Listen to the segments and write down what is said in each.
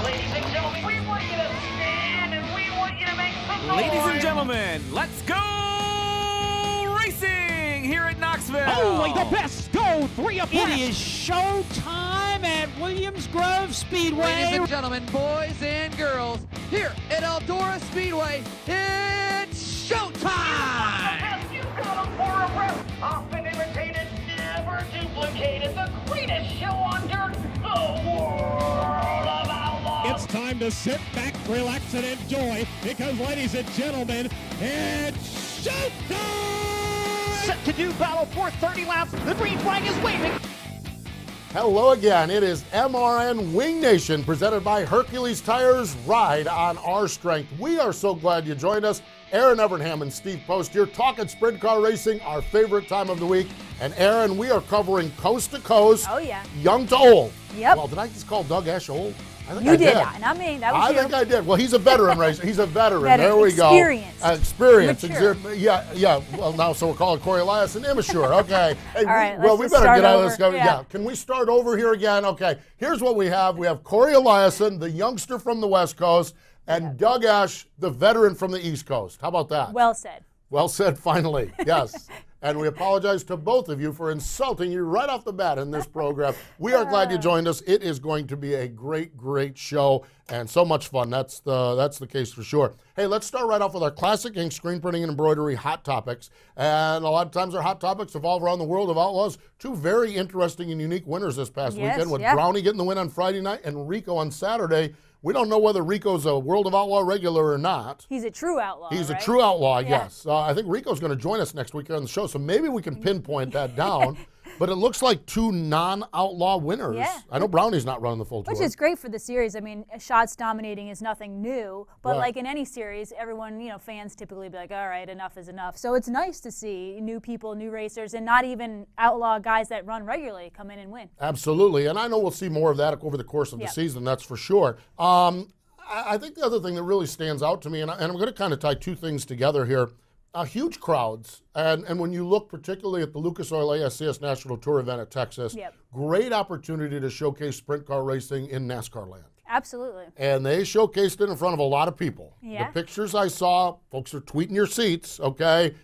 Ladies and gentlemen, we want you to stand and we want you to make some noise. Ladies and gentlemen, let's go racing here at Knoxville. Only the best go 3 abreast. It is show time at Williams Grove Speedway. Ladies and gentlemen, boys and girls, here at Eldora Speedway, it's showtime! You got 'em for a rep. Often imitated, never duplicated. The greatest show on dirt, the world of outlaws. It's time to sit back, relax, and enjoy because, ladies and gentlemen, it's showtime! Set to do battle for 30 laps. The green flag is waving. Hello again. It is MRN Winged Nation presented by Hercules Tires. Ride on our strength. We are so glad you joined us. Erin, and Steve Post here talking sprint car racing, our favorite time of the week. And Erin, we are covering coast to coast. Oh, yeah. Young to old. Yep. Well, did I just call Doug Esh old? I think You I did not, not me. That was you. I think I did. Well, he's a veteran racer. He's a veteran. There we go. Experience. Experience. Yeah. Well, now, so we're calling Corey Eliason immature. Okay. Hey, all right, well, we better get out of this. Yeah. Can we start over here again? Okay. Here's what we have. We have Corey Eliason, the youngster from the West Coast, and Doug Esh, the veteran from the East Coast. How about that? Well said. Well said, finally. Yes. And we apologize to both of you for insulting you right off the bat in this program. We are glad you joined us. It is going to be a great, great show and so much fun. That's the case for sure. Hey, let's start right off with our classic ink screen printing and embroidery hot topics. And a lot of times our hot topics evolve around the world of outlaws. Two very interesting and unique winners this past weekend with Brownie getting the win on Friday night and Rico on Saturday. We don't know whether Rico's a World of Outlaw regular or not. He's a true outlaw, He's right? a true outlaw, yes. I think Rico's going to join us next week on the show, so maybe we can pinpoint that down. But it looks like two non-outlaw winners. Yeah. I know Brownie's not running the full tour. Which is great for the series. I mean, shots dominating is nothing new, but Right. like in any series, everyone, fans typically be like, all right, enough is enough. So it's nice to see new people, new racers, and not even outlaw guys that run regularly come in and win. Absolutely, and I know we'll see more of that over the course of the season, that's for sure. I think the other thing that really stands out to me, and I'm going to kind of tie two things together here, huge crowds, and when you look particularly at the Lucas Oil ASCS National Tour event at Texas, great opportunity to showcase sprint car racing in NASCAR land. Absolutely. And they showcased it in front of a lot of people. Yeah. The pictures I saw, folks are tweeting your seats, okay?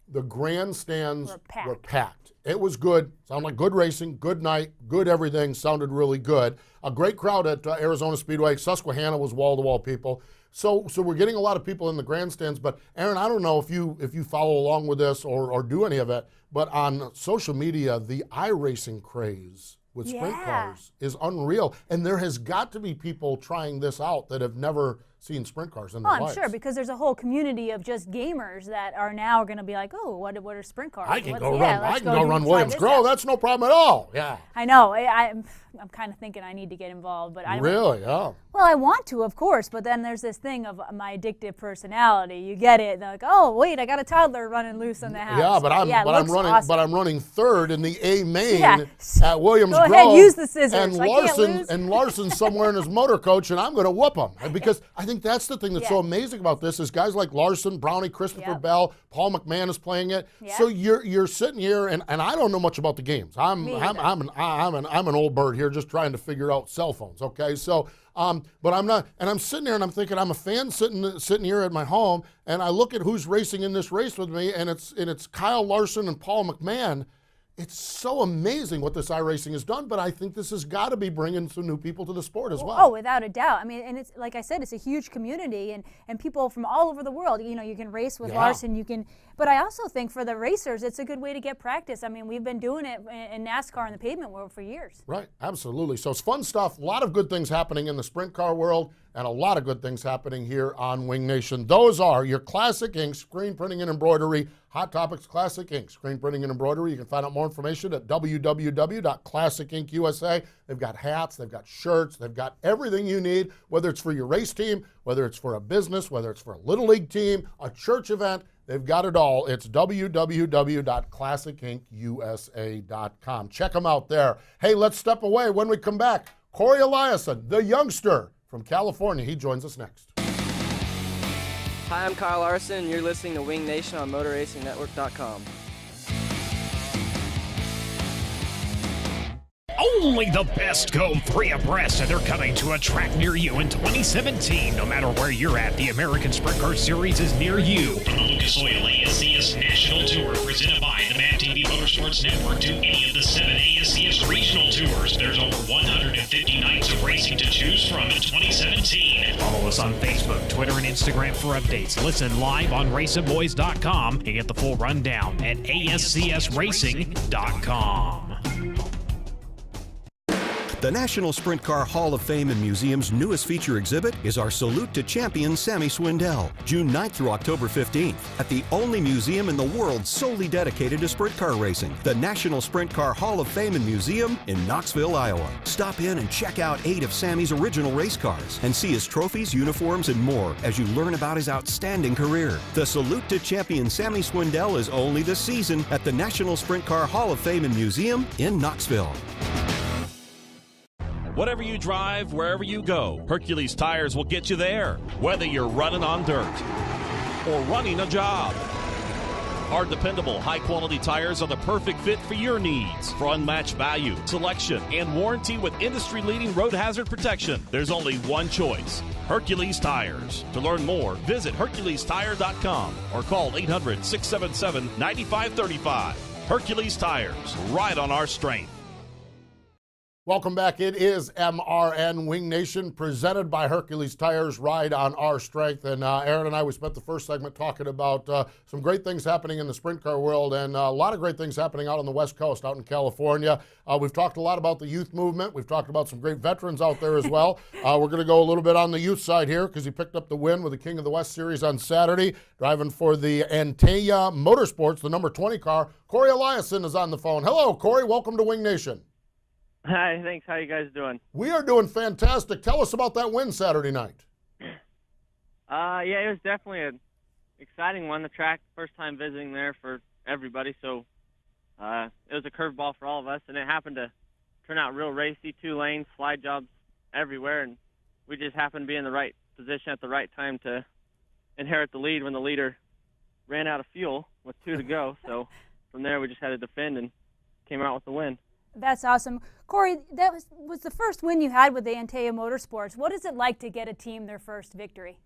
The grandstands were packed. It was good. Sounded like good racing, good night, good everything. Sounded really good. A great crowd at Arizona Speedway. Susquehanna was wall-to-wall people. So we're getting a lot of people in the grandstands. But Erin, I don't know if you follow along with this or do any of it, but on social media, the iRacing craze with sprint cars is unreal. And there has got to be people trying this out that have never seen sprint cars in their lives. I'm sure, because there's a whole community of just gamers that are now going to be like, oh, what are sprint cars? I can go run Williams Grove. That's no problem at all. Yeah. I know. I'm kind of thinking I need to get involved, but I don't. Really? Yeah. Well, I want to, of course, but then there's this thing of my addictive personality. You get it. They're like, oh, wait, I got a toddler running loose in the house. Yeah, but I'm running third in the A main at Williams Grove. Go ahead, use the scissors. And Larson's somewhere in his motor coach, and I'm going to whoop him because I think that's the thing that's so amazing about this is guys like Larson, Brownie, Christopher Bell, Paul McMahon is playing it. Yep. So you're sitting here, and I don't know much about the games. I'm an old bird here, just trying to figure out cell phones. Okay, so. But I'm not, and I'm sitting there and I'm thinking I'm a fan sitting here at my home, and I look at who's racing in this race with me, and it's Kyle Larson and Paul McMahon. It's so amazing what this iRacing has done, but I think this has got to be bringing some new people to the sport as well. Oh, without a doubt. I mean, and it's like I said, it's a huge community, and people from all over the world. You can race with Larson, but I also think for the racers, it's a good way to get practice. I mean, we've been doing it in NASCAR in the pavement world for years. Right, absolutely. So it's fun stuff. A lot of good things happening in the sprint car world, and a lot of good things happening here on Winged Nation. Those are your classic ink, screen printing and embroidery, Hot Topics Classic Ink, screen printing and embroidery. You can find out more information at www.classicinkusa. They've got hats, they've got shirts, they've got everything you need, whether it's for your race team, whether it's for a business, whether it's for a Little League team, a church event. They've got it all. It's www.classicinkusa.com. Check them out there. Hey, let's step away. When we come back, Corey Eliason, the youngster from California. He joins us next. Hi, I'm Kyle Larson, and you're listening to Winged Nation on MotorRacingNetwork.com. Only the best go 3 abreast, and they're coming to a track near you in 2017. No matter where you're at, the American Sprint Car Series is near you. From the Lucas Oil ASCS National Tour, presented by the Mad TV Motorsports Network, to any of the 7 ASCS regional tours, there's over 150 nights of racing to choose from in 2017. Follow us on Facebook, Twitter, and Instagram for updates. Listen live on RacingBoys.com and get the full rundown at ASCSRacing.com. The National Sprint Car Hall of Fame and Museum's newest feature exhibit is our Salute to Champion Sammy Swindell, June 9th through October 15th, at the only museum in the world solely dedicated to sprint car racing, the National Sprint Car Hall of Fame and Museum in Knoxville, Iowa. Stop in and check out 8 of Sammy's original race cars and see his trophies, uniforms, and more as you learn about his outstanding career. The Salute to Champion Sammy Swindell is only this season at the National Sprint Car Hall of Fame and Museum in Knoxville. Whatever you drive, wherever you go, Hercules Tires will get you there, whether you're running on dirt or running a job. Our dependable, high-quality tires are the perfect fit for your needs. For unmatched value, selection, and warranty with industry-leading road hazard protection, there's only one choice: Hercules Tires. To learn more, visit HerculesTire.com or call 800-677-9535. Hercules Tires, ride on our strength. Welcome back. It is MRN Winged Nation, presented by Hercules Tires, ride on our strength. And Erin and I, we spent the first segment talking about some great things happening in the sprint car world, and a lot of great things happening out on the West Coast, out in California. We've talked a lot about the youth movement. We've talked about some great veterans out there as well. We're going to go a little bit on the youth side here because he picked up the win with the King of the West Series on Saturday, driving for the Antaya Motorsports, the number 20 car. Corey Eliason is on the phone. Hello, Corey. Welcome to Winged Nation. Hi, thanks. How you guys doing? We are doing fantastic. Tell us about that win Saturday night. Yeah, it was definitely an exciting one. The track, first time visiting there for everybody, so it was a curveball for all of us, and it happened to turn out real racy, 2 lanes, slide jobs everywhere, and we just happened to be in the right position at the right time to inherit the lead when the leader ran out of fuel with 2 to go. So from there, we just had to defend and came out with the win. That's awesome. Corey, that was the first win you had with the Antaya Motorsports. What is it like to get a team their first victory?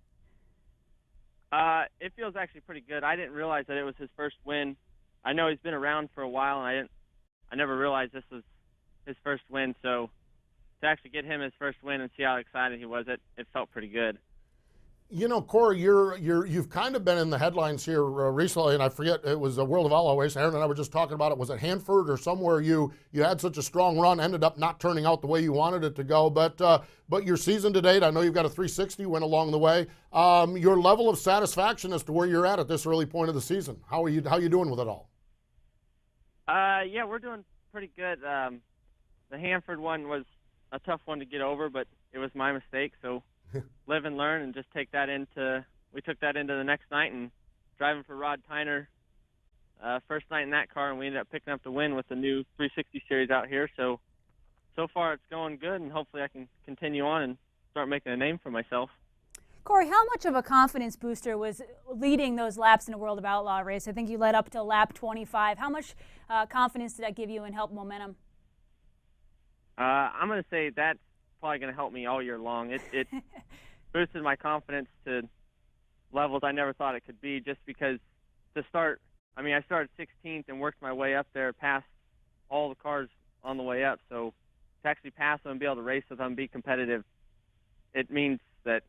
It feels actually pretty good. I didn't realize that it was his first win. I know he's been around for a while, and I never realized this was his first win. So to actually get him his first win and see how excited he was, it felt pretty good. You know, Corey, you've kind of been in the headlines here recently, and I forget, it was a World of Alloways. Erin and I were just talking about it. Was it Hanford or somewhere you had such a strong run, ended up not turning out the way you wanted it to go? But your season to date, I know you've got a 360 win along the way. Your level of satisfaction as to where you're at this early point of the season. How you doing with it all? Yeah, we're doing pretty good. The Hanford one was a tough one to get over, but it was my mistake, so live and learn and just we took that into the next night, and driving for Rod Tyner first night in that car, and we ended up picking up the win with the new 360 series out here. So far it's going good, and hopefully I can continue on and start making a name for myself. Corey, how much of a confidence booster was leading those laps in a World of Outlaw race? I think you led up to lap 25. How much confidence did that give you and help momentum? I'm going to say that's probably going to help me all year long. It boosted my confidence to levels I never thought it could be, just because I started 16th and worked my way up there past all the cars on the way up. So to actually pass them and be able to race with them, be competitive, it means that,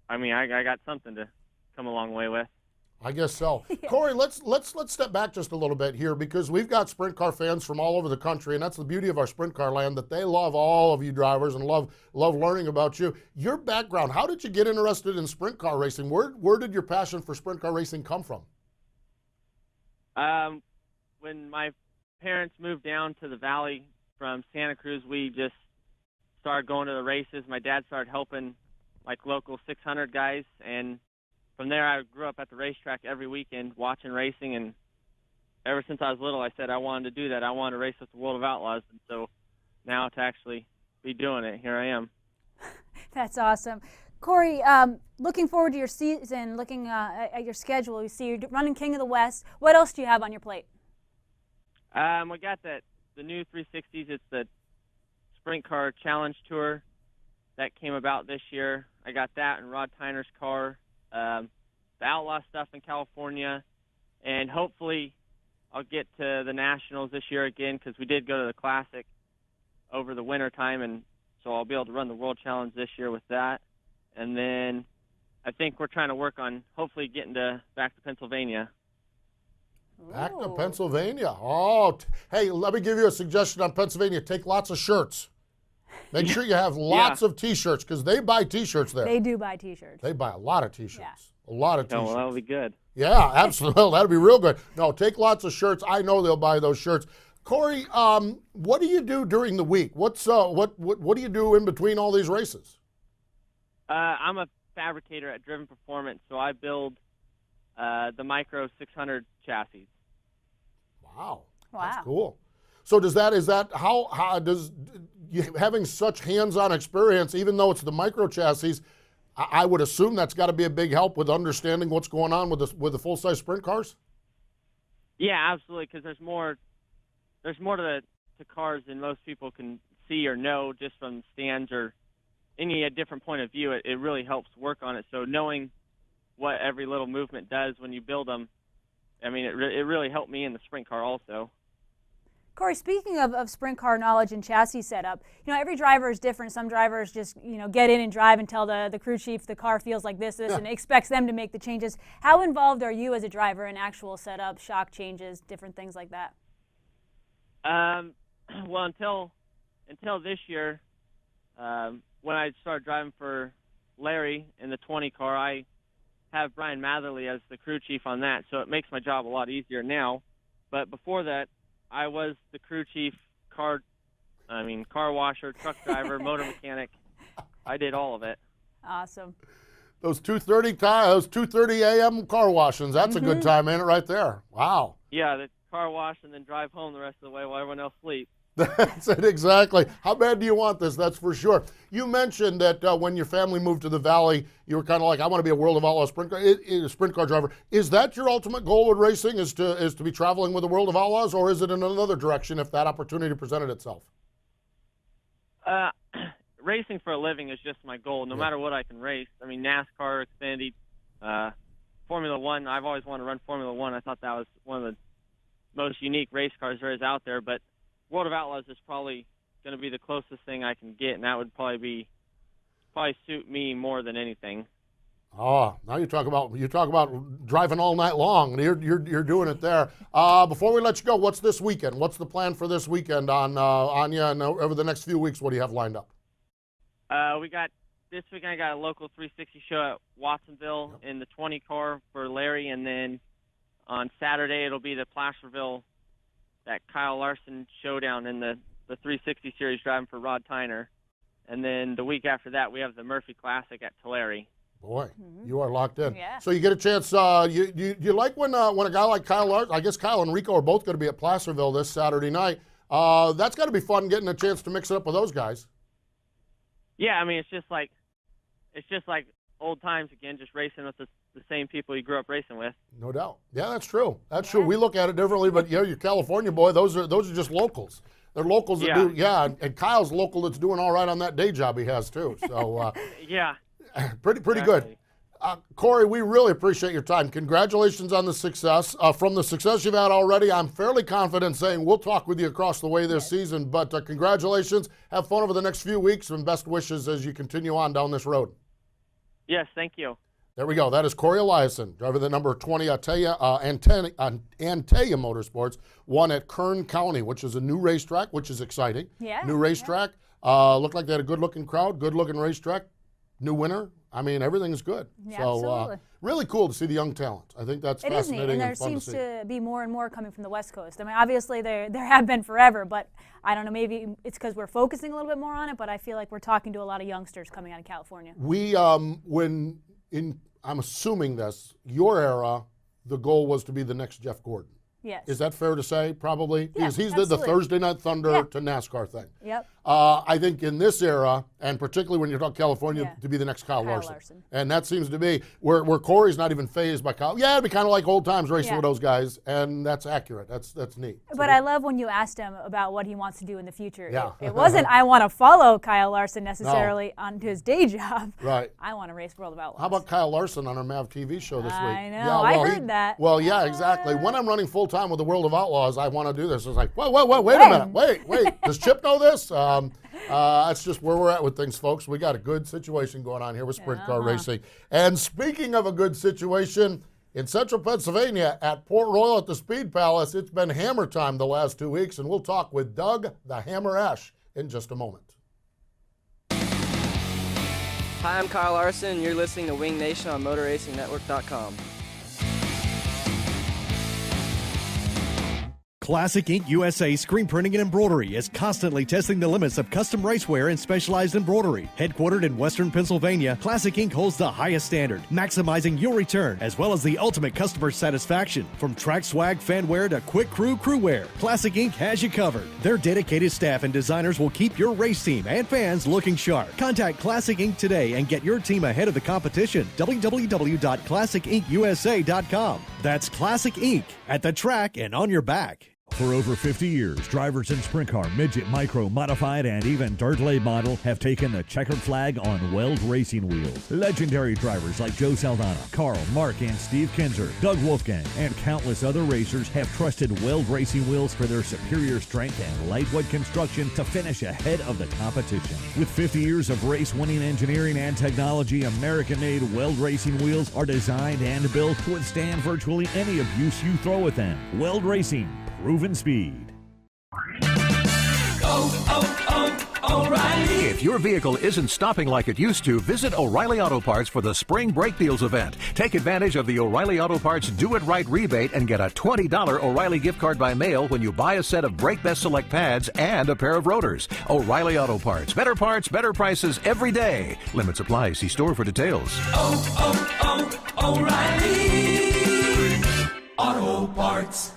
I got something to come a long way with. I guess so. Corey, let's step back just a little bit here, because we've got sprint car fans from all over the country, and that's the beauty of our sprint car land, that they love all of you drivers and love learning about you. Your background, how did you get interested in sprint car racing? Where did your passion for sprint car racing come from? When my parents moved down to the valley from Santa Cruz, we just started going to the races. My dad started helping local 600 guys, and from there, I grew up at the racetrack every weekend watching racing, and ever since I was little, I said I wanted to do that. I wanted to race with the World of Outlaws, and so now to actually be doing it, here I am. That's awesome. Corey, looking forward to your season, looking at your schedule, we see you're running King of the West. What else do you have on your plate? We got the new 360s. It's the Sprint Car Challenge Tour that came about this year. I got that in Rod Tyner's car, the Outlaw stuff in California, and hopefully I'll get to the Nationals this year again because we did go to the Classic over the winter time, and so I'll be able to run the World Challenge this year with that. And then I think we're trying to work on hopefully getting back to Pennsylvania. Back to Pennsylvania. Oh, hey, let me give you a suggestion on Pennsylvania. Take lots of shirts. Make sure you have lots of T-shirts because they buy T-shirts there. They do buy T-shirts. They buy a lot of T-shirts. Yeah. A lot of T-shirts. Oh, well, that'll be good. Yeah, absolutely. That'll be real good. No, take lots of shirts. I know they'll buy those shirts. Corey, what do you do during the week? What do you do in between all these races? I'm a fabricator at Driven Performance, so I build the Micro 600 chassis. Wow. That's cool. So is that how does you having such hands-on experience, even though it's the micro chassis, I would assume that's got to be a big help with understanding what's going on with the full-size sprint cars? Yeah, absolutely, because there's more to cars than most people can see or know just from stands or any different point of view. It really helps work on it. So knowing what every little movement does when you build them, I mean, it really helped me in the sprint car also. Corey, speaking of sprint car knowledge and chassis setup, every driver is different. Some drivers just, get in and drive and tell the crew chief the car feels like this, and expects them to make the changes. How involved are you as a driver in actual setup, shock changes, different things like that? Well, until this year, when I started driving for Larry in the 20 car, I have Brian Matherly as the crew chief on that, so it makes my job a lot easier now. But before that, I was the crew chief, car washer, truck driver, motor mechanic. I did all of it. Awesome. Those 2:30 a.m. car washings, that's a good time, ain't it, right there? Wow. Yeah, the car wash and then drive home the rest of the way while everyone else sleeps. That's it, exactly. How bad do you want this? That's for sure. You mentioned that when your family moved to the Valley, you were kind of like, I want to be a World of Outlaws sprint car driver. Is that your ultimate goal with racing, is to be traveling with the World of Outlaws, or is it in another direction if that opportunity presented itself? Racing for a living is just my goal, no matter what I can race. I mean, NASCAR, Xfinity, Formula One. I've always wanted to run Formula One. I thought that was one of the most unique race cars there is out there, but World of Outlaws is probably going to be the closest thing I can get, and that would probably suit me more than anything. Oh, now you talk about driving all night long. You're doing it there. Before we let you go, what's this weekend? What's the plan for this weekend on you and over the next few weeks? What do you have lined up? This weekend I got a local 360 show at Watsonville in the 20 car for Larry, and then on Saturday it'll be the Placerville, that Kyle Larson showdown in the 360 series driving for Rod Tyner. And then the week after that, we have the Murphy Classic at Tulare. Boy, you are locked in. Yeah. So you get a chance. You like when a guy like Kyle Larson, I guess Kyle and Rico are both going to be at Placerville this Saturday night. That's got to be fun getting a chance to mix it up with those guys. Yeah, I mean, it's just like old times again, just racing with the same people you grew up racing with. No doubt. Yeah, that's true. That's true. We look at it differently, but your California boy, those are just locals. They're locals that do, and Kyle's local that's doing all right on that day job he has too. So yeah, pretty good. Corey, we really appreciate your time. Congratulations on the success. From the success you've had already, I'm fairly confident saying we'll talk with you across the way this season. But congratulations. Have fun over the next few weeks, and best wishes as you continue on down this road. Yes, thank you. There we go. That is Corey Eliason, driver the number 20 Antaya Motorsports, won at Kern County, which is a new racetrack, which is exciting. Yeah. New racetrack. Looked like they had a good-looking crowd, good-looking racetrack. New winner. I mean, everything's good. Yeah, so absolutely. Really cool to see the young talent. I think that's fascinating and and fun there to see. seems to be more and more coming from the West Coast. I mean, obviously there have been forever, but I don't know, maybe it's because we're focusing a little bit more on it, but I feel like we're talking to a lot of youngsters coming out of California. We, I'm assuming this, your era, the goal was to be the next Jeff Gordon. Yes. Is that fair to say, probably? Yeah, Because he's the absolutely. Thursday Night Thunder to NASCAR thing. Yep. I think in this era, and particularly when you're talking California, to be the next Kyle Larson. And that seems to be where Corey's not even phased by Kyle. Yeah, it'd be kind of like old times racing with those guys, and that's accurate. That's neat. But I love when you asked him about what he wants to do in the future. Yeah. It wasn't, I want to follow Kyle Larson necessarily on his day job. Right. I want to race World of Outlaws. How about Kyle Larson on our MAV TV show this week? I know. I heard that. Well, yeah, exactly. When I'm running full time with the World of Outlaws, I want to do this. It's like, wait a minute. Wait. Does Chip know this? That's just where we're at with things, folks. We got a good situation going on here with sprint car racing. And speaking of a good situation, in central Pennsylvania at Port Royal at the Speed Palace, it's been hammer time the last 2 weeks, and we'll talk with Doug the Hammer Esh in just a moment. Hi, I'm Kyle Larson, and you're listening to Winged Nation on MotorRacingNetwork.com. Classic Ink USA Screen Printing and Embroidery is constantly testing the limits of custom racewear and specialized embroidery. Headquartered in Western Pennsylvania, Classic Ink holds the highest standard, maximizing your return as well as the ultimate customer satisfaction. From track swag, fan wear to quick crew wear, Classic Ink has you covered. Their dedicated staff and designers will keep your race team and fans looking sharp. Contact Classic Ink today and get your team ahead of the competition. www.classicinkusa.com. That's Classic Ink, at the track and on your back. For over 50 years, drivers in sprint car, midget, micro, modified, and even dirt late model have taken the checkered flag on Weld Racing Wheels. Legendary drivers like Joe Saldana, Carl, Mark, and Steve Kinzer, Doug Wolfgang, and countless other racers have trusted Weld Racing Wheels for their superior strength and lightweight construction to finish ahead of the competition. With 50 years of race-winning engineering and technology, American-made Weld Racing Wheels are designed and built to withstand virtually any abuse you throw at them. Weld Racing. Proven speed. O'Reilly. If your vehicle isn't stopping like it used to, visit O'Reilly Auto Parts for the Spring Brake Deals event. Take advantage of the O'Reilly Auto Parts Do It Right rebate and get a $20 O'Reilly gift card by mail when you buy a set of Brake Best Select pads and a pair of rotors. O'Reilly Auto Parts. Better parts, better prices every day. Limits apply. See store for details. O'Reilly Auto Parts.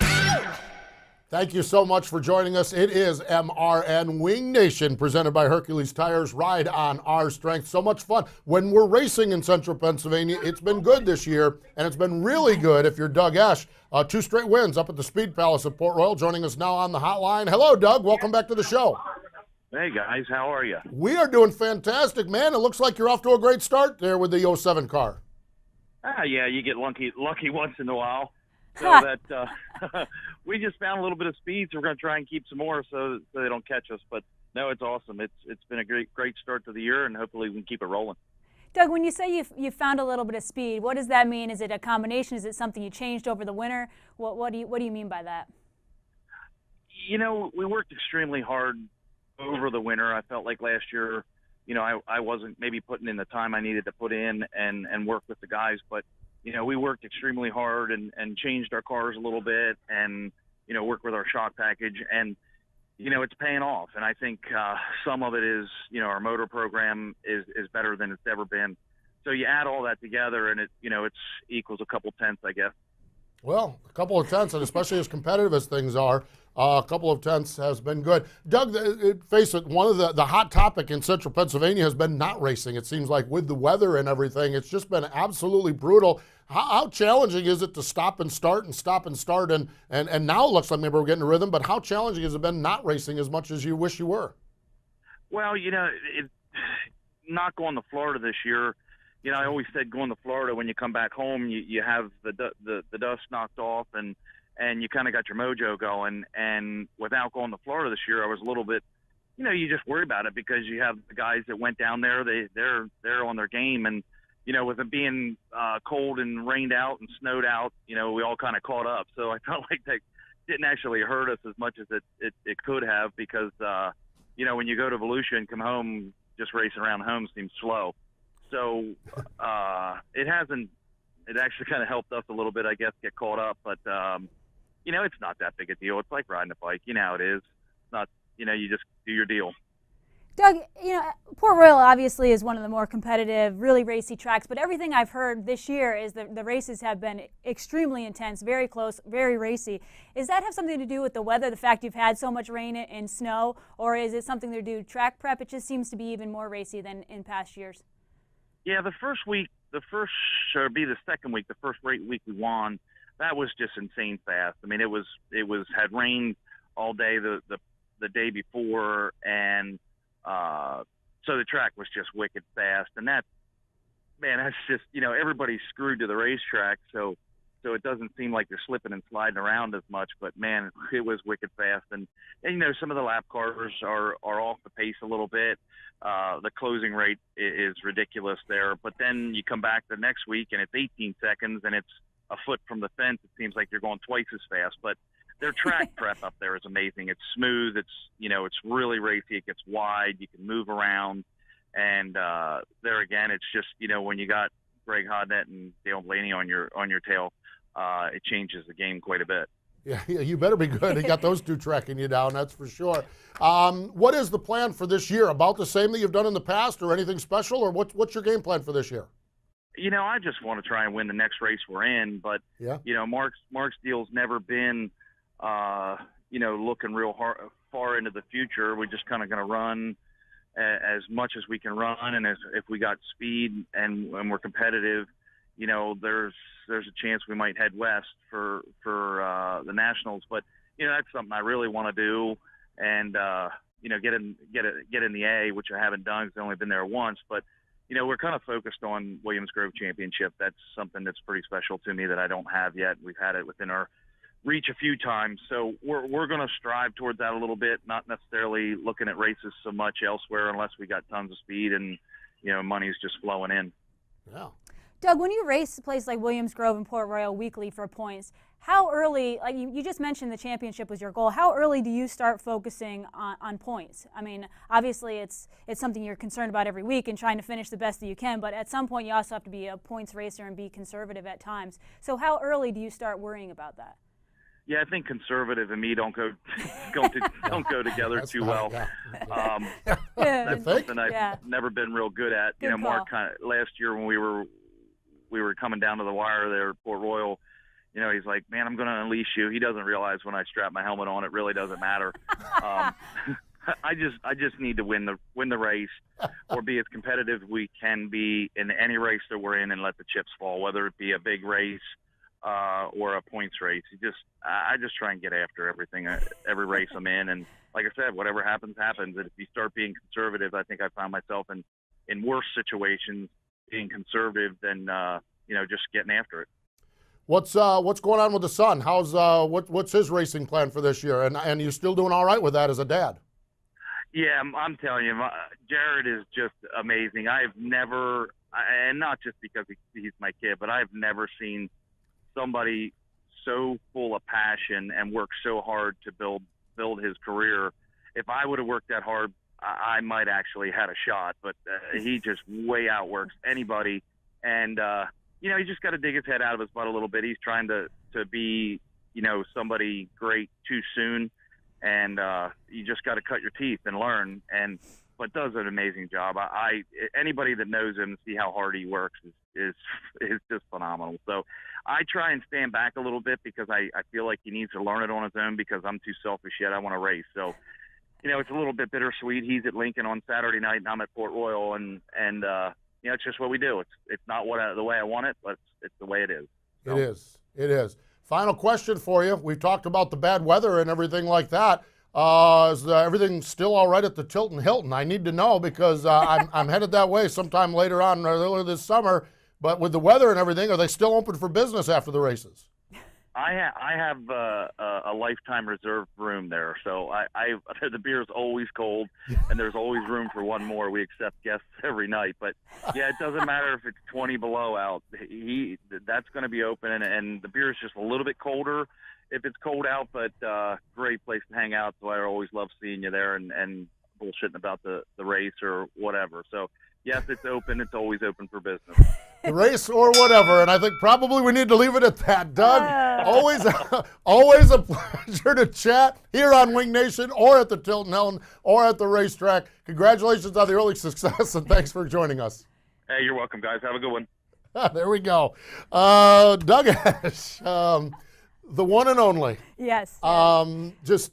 Thank you so much for joining us. It is MRN Winged Nation, presented by Hercules Tires. Ride on our strength. So much fun. When we're racing in central Pennsylvania, it's been good this year, and it's been really good if you're Doug Esh. 2 straight wins up at the Speed Palace at Port Royal. Joining us now on the hotline. Hello, Doug. Welcome back to the show. Hey, guys. How are you? We are doing fantastic, man. It looks like you're off to a great start there with the 07 car. Yeah, you get lucky once in a while. So that we just found a little bit of speed, so we're going to try and keep some more so they don't catch us. But no, it's awesome. It's been a great start to the year, and hopefully we can keep it rolling. Doug, when you say you found a little bit of speed, what does that mean? Is it a combination? Is it something you changed over the winter? What do you mean by that? You know, we worked extremely hard over the winter. I felt like last year, you know, I wasn't maybe putting in the time I needed to put in and work with the guys, but you know, we worked extremely hard and changed our cars a little bit and, you know, worked with our shock package. And, you know, it's paying off. And I think some of it is, you know, our motor program is better than it's ever been. So you add all that together and it, you know, it's equals a couple tenths, I guess. Well, a couple of tenths, and especially as competitive as things are, a couple of tenths has been good. Doug, face it, one of the hot topic in central Pennsylvania has been not racing. It seems like with the weather and everything, it's just been absolutely brutal. How challenging is it to stop and start and now it looks like maybe we're getting a rhythm, but how challenging has it been not racing as much as you wish you were? Well, you know, not going to Florida this year, you know, I always said going to Florida, when you come back home, you have the dust knocked off and you kind of got your mojo going. And without going to Florida this year, I was a little bit, you know, you just worry about it because you have the guys that went down there, they're on their game. And, you know, with it being cold and rained out and snowed out, you know, we all kind of caught up. So I felt like that didn't actually hurt us as much as it could have because, you know, when you go to Volusia and come home, just racing around home seems slow. So it actually kind of helped us a little bit, I guess, get caught up. But, you know, it's not that big a deal. It's like riding a bike. You know how it is. It's not, you know, you just do your deal. Doug, Port Royal obviously is one of the more competitive, really racy tracks, but everything I've heard this year is that the races have been extremely intense, very close, very racy. Does that have something to do with the weather, the fact you've had so much rain and snow, or is it something to do with track prep? It just seems to be even more racy than in past years. Yeah, the second week, the first week we won, that was just insane fast. I mean, it had rained all day the day before, and so the track was just wicked fast. And that's just, everybody's screwed to the racetrack, so it doesn't seem like they're slipping and sliding around as much. But man, it was wicked fast. And some of the lap cars are off the pace a little bit. The closing rate is ridiculous there. But then you come back the next week and it's 18 seconds and it's a foot from the fence. It seems like you're going twice as fast. But their track prep up there is amazing. It's smooth. It's really racy. It gets wide. You can move around. And there again, it's just, when you got Greg Hodnett and Dale Blaney on your tail, it changes the game quite a bit. Yeah, you better be good. You got those two tracking you down, that's for sure. What is the plan for this year? About the same that you've done in the past, or anything special, or what's your game plan for this year? I just want to try and win the next race we're in, but yeah. Mark's deal's never been, looking real far into the future. We're just kind of going to run as much as we can run, and if we got speed and we're competitive, there's a chance we might head west for the Nationals. But that's something I really want to do, and get in the A, which I haven't done because I've only been there once. But we're kind of focused on Williams Grove Championship. That's something that's pretty special to me that I don't have yet. We've had it within our reach a few times, so we're going to strive towards that a little bit. Not necessarily looking at races so much elsewhere unless we got tons of speed and money's just flowing in. Yeah. Doug, when you race a place like Williams Grove and Port Royal weekly for points, how early, like you just mentioned the championship was your goal, how early do you start focusing on points? I mean, obviously it's something you're concerned about every week and trying to finish the best that you can, but at some point you also have to be a points racer and be conservative at times. So how early do you start worrying about that? Yeah, I think conservative and me don't go together too well. Yeah. That's something I've never been real good at. Good Mark last year when we were coming down to the wire there at Port Royal, he's like, man, I'm going to unleash you. He doesn't realize when I strap my helmet on, it really doesn't matter. I just need to win the race, or be as competitive we can be in any race that we're in, and let the chips fall, whether it be a big race or a points race. I just try and get after everything, every race I'm in. And like I said, whatever happens, happens. And if you start being conservative, I think I found myself in worse situations being conservative than just getting after it. What's going on with the son? What's his racing plan for this year? And you still doing all right with that as a dad? Yeah, I'm telling you, Jared is just amazing. I've never, and not just because he's my kid, but I've never seen somebody so full of passion and work so hard to build his career. If I would have worked that hard, I might actually had a shot, but he just way outworks anybody. And, he just got to dig his head out of his butt a little bit. He's trying to be, somebody great too soon. And you just got to cut your teeth and learn, but does an amazing job. Anybody that knows him, see how hard he works is just phenomenal. So I try and stand back a little bit because I feel like he needs to learn it on his own, because I'm too selfish yet. I want to race. So, it's a little bit bittersweet. He's at Lincoln on Saturday night and I'm at Port Royal, and it's just what we do. It's not the way I want it, but it's the way it is. So. It is. Final question for you. We've talked about the bad weather and everything like that. Is everything still all right at the Tilton Hilton? I need to know, because I'm headed that way sometime later on, or later this summer. But with the weather and everything, are they still open for business after the races? I have a lifetime reserved room there, so the beer's always cold, and there's always room for one more. We accept guests every night, but yeah, it doesn't matter if it's 20 below out. That's going to be open, and the beer is just a little bit colder if it's cold out, but great place to hang out. So I always love seeing you there, and bullshitting about the race or whatever. So, yes, it's open. It's always open for business. The race or whatever, and I think probably we need to leave it at that. Doug, always a pleasure to chat here on Winged Nation or at the Tilton Helen or at the racetrack. Congratulations on the early success, and thanks for joining us. Hey, you're welcome, guys. Have a good one. There we go. Doug Esh, the one and only. Yes. Just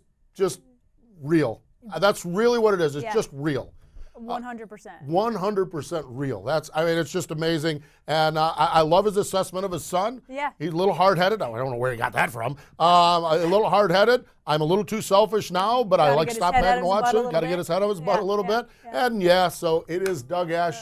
real. That's really what it is. It's just real. 100%. 100% real. It's just amazing. And I love his assessment of his son. Yeah. He's a little hard-headed. I don't know where he got that from. A little hard-headed. I'm a little too selfish now, but I like stop back and watch it. Got to get his head out of his butt a little bit. Yeah. And so it is Doug Esh,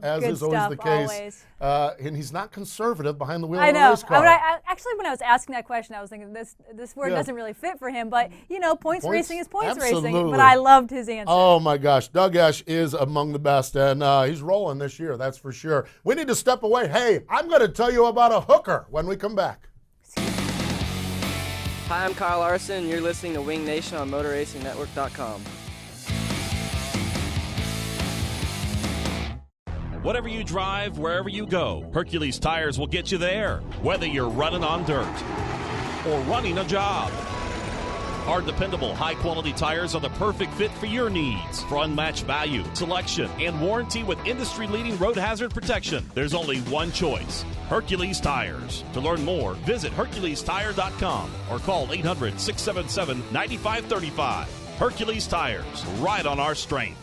as is always the case. And he's not conservative behind the wheel of a race car. Actually, when I was asking that question, I was thinking this word doesn't really fit for him. But, points racing is points racing. But I loved his answer. Oh, my gosh. Doug Esh is among the best, and he's rolling this year, that's for sure. We need to step away. Hey, I'm going to tell you about a hooker when we come back. Hi, I'm Kyle Larson, and you're listening to Winged Nation on MotorRacingNetwork.com. Whatever you drive, wherever you go, Hercules Tires will get you there. Whether you're running on dirt or running a job, our dependable, high-quality tires are the perfect fit for your needs. For unmatched value, selection, and warranty with industry-leading road hazard protection, there's only one choice: Hercules Tires. To learn more, visit HerculesTire.com or call 800-677-9535. Hercules Tires, ride on our strength.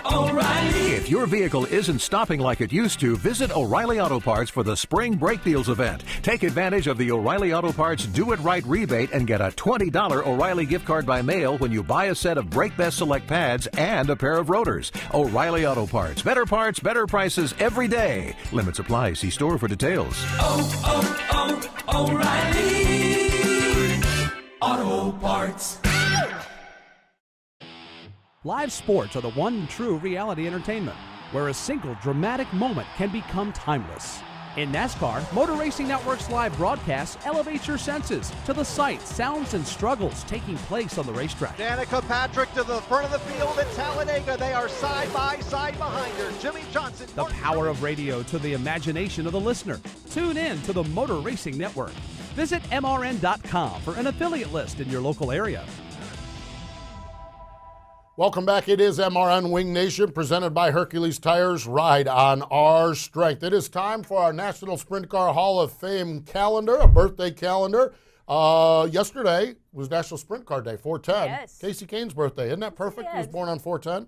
O'Reilly. If your vehicle isn't stopping like it used to, visit O'Reilly Auto Parts for the Spring Brake Deals event. Take advantage of the O'Reilly Auto Parts Do It Right rebate and get a $20 O'Reilly gift card by mail when you buy a set of Brake Best Select pads and a pair of rotors. O'Reilly Auto Parts. Better parts, better prices every day. Limits apply. See store for details. O'Reilly Auto Parts. Live sports are the one true reality entertainment, where a single dramatic moment can become timeless. In NASCAR, Motor Racing Network's live broadcasts elevate your senses to the sights, sounds, and struggles taking place on the racetrack. Danica Patrick to the front of the field at Talladega. They are side by side behind her. Jimmy Johnson. The power of radio to the imagination of the listener. Tune in to the Motor Racing Network. Visit MRN.com for an affiliate list in your local area. Welcome back. It is MRN Winged Nation, presented by Hercules Tires. Ride on our strength. It is time for our National Sprint Car Hall of Fame calendar, a birthday calendar. Yesterday was National Sprint Car Day, 410. Yes. Casey Kane's birthday. Isn't that perfect? He was born on 410.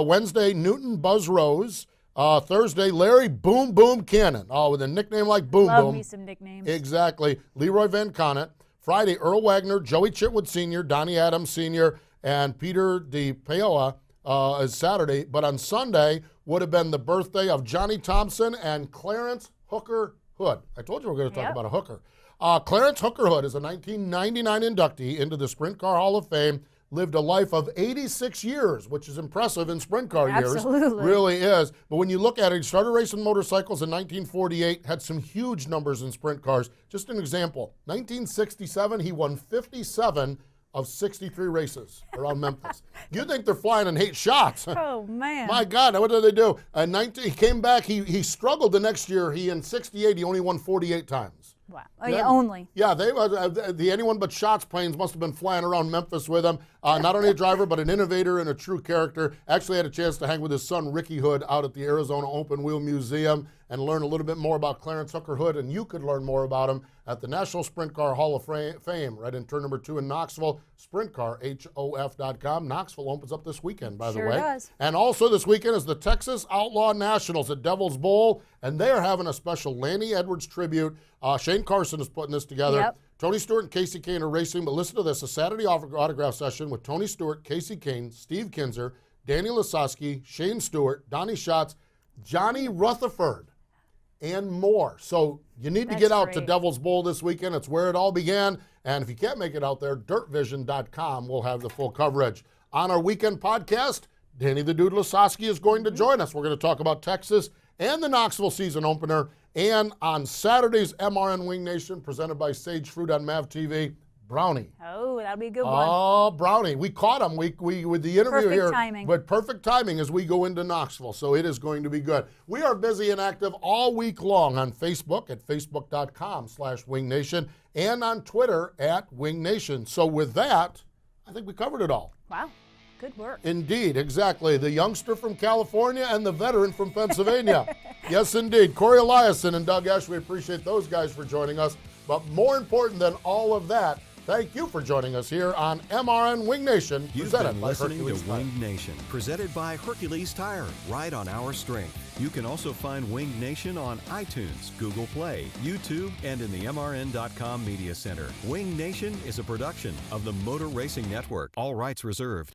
Wednesday, Newton Buzz Rose. Thursday, Larry Boom Boom Cannon. Oh, with a nickname like Boom Love Boom. me some nicknames. Exactly. Leroy Van Conant. Friday, Earl Wagner, Joey Chitwood Sr., Donnie Adams Sr., and Peter DiPaola is Saturday. But on Sunday would have been the birthday of Johnny Thompson and Clarence Hooker Hood. I told you we were going to talk about a hooker. Clarence Hooker Hood is a 1999 inductee into the Sprint Car Hall of Fame, lived a life of 86 years, which is impressive in sprint car years. Absolutely. Really is. But when you look at it, he started racing motorcycles in 1948, had some huge numbers in sprint cars. Just an example, 1967, he won 57 of 63 races around Memphis. You think they're flying in 8 shots. Oh, man. My God, what did they do? He came back, he struggled the next year. In 68, he only won 48 times. Wow. Oh, yeah, only. Yeah, the Anyone But Shots planes must have been flying around Memphis with him. Not only a driver, but an innovator and a true character. Actually had a chance to hang with his son, Ricky Hood, out at the Arizona Open Wheel Museum and learn a little bit more about Clarence Hooker Hood. And you could learn more about him at the National Sprint Car Hall of Fame, right in turn number 2 in Knoxville, sprintcarhof.com. Knoxville opens up this weekend, by the way. Sure does. And also this weekend is the Texas Outlaw Nationals at Devil's Bowl, and they're having a special Lanny Edwards tribute. Shane Carson is putting this together. Yep. Tony Stewart and Casey Kane are racing, but listen to this, a Saturday autograph session with Tony Stewart, Casey Kane, Steve Kinzer, Danny Lasowski, Shane Stewart, Donnie Schatz, Johnny Rutherford, and more. So you need to get out to Devil's Bowl this weekend. It's where it all began. And if you can't make it out there, dirtvision.com will have the full coverage. On our weekend podcast, Danny the Dude Lasowski is going to join us. We're going to talk about Texas and the Knoxville season opener. And on Saturday's MRN Winged Nation, presented by Sage Fruit on MAV TV, Brownie. Oh, that'll be a good one. Oh, Brownie. We caught him. We with the interview Perfect here. timing. But perfect timing as we go into Knoxville. So it is going to be good. We are busy and active all week long on Facebook at facebook.com/WingNation and on Twitter at WingNation. So with that, I think we covered it all. Wow. Good work. Indeed, exactly. The youngster from California and the veteran from Pennsylvania. Yes, indeed. Corey Eliason and Doug Esh, we appreciate those guys for joining us. But more important than all of that, thank you for joining us here on MRN Winged Nation. You've been listening to Winged Nation, presented by Hercules Tires, right on our strength. You can also find Winged Nation on iTunes, Google Play, YouTube, and in the MRN.com Media Center. Winged Nation is a production of the Motor Racing Network. All rights reserved.